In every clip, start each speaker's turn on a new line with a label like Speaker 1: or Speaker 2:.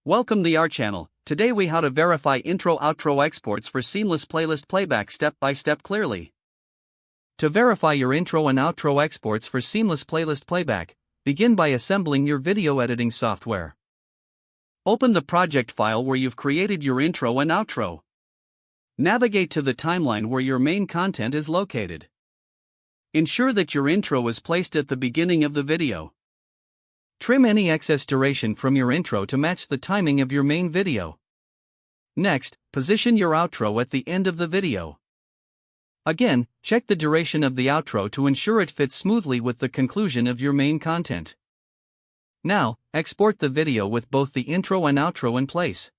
Speaker 1: Welcome to our channel. Today we how to verify intro-outro exports for seamless playlist playback step by step clearly. To verify your intro and outro exports for seamless playlist playback, begin by assembling your video editing software. Open the project file where you've created your intro and outro. Navigate to the timeline where your main content is located. Ensure that your intro is placed at the beginning of the video. Trim any excess duration from your intro to match the timing of your main video. Next, position your outro at the end of the video. Again, check the duration of the outro to ensure it fits smoothly with the conclusion of your main content. Now, export the video with both the intro and outro in place.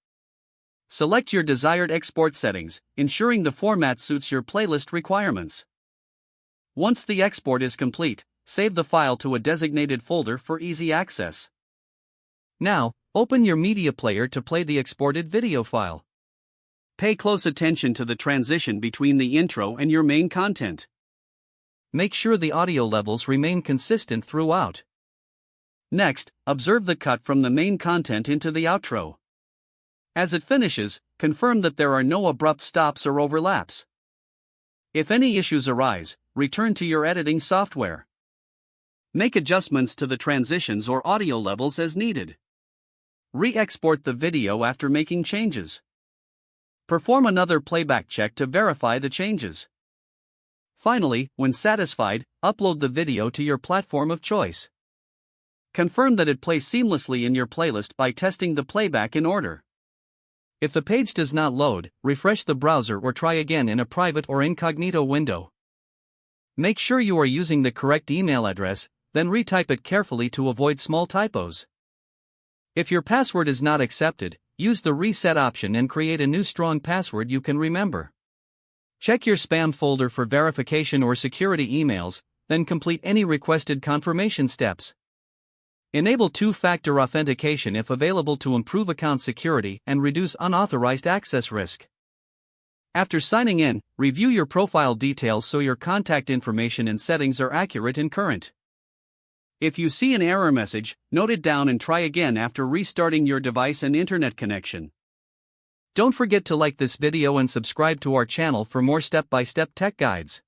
Speaker 1: Select your desired export settings, ensuring the format suits your playlist requirements. Once the export is complete, save the file to a designated folder for easy access. Now, open your media player to play the exported video file. Pay close attention to the transition between the intro and your main content. Make sure the audio levels remain consistent throughout. Next, observe the cut from the main content into the outro. As it finishes, confirm that there are no abrupt stops or overlaps. If any issues arise, return to your editing software. Make adjustments to the transitions or audio levels as needed. Re-export the video after making changes. Perform another playback check to verify the changes. Finally, when satisfied, upload the video to your platform of choice. Confirm that it plays seamlessly in your playlist by testing the playback in order. If the page does not load, refresh the browser or try again in a private or incognito window. Make sure you are using the correct email address, then retype it carefully to avoid small typos. If your password is not accepted, use the reset option and create a new strong password you can remember. Check your spam folder for verification or security emails, then complete any requested confirmation steps. Enable two-factor authentication if available to improve account security and reduce unauthorized access risk. After signing in, review your profile details so your contact information and settings are accurate and current. If you see an error message, note it down and try again after restarting your device and internet connection. Don't forget to like this video and subscribe to our channel for more step-by-step tech guides.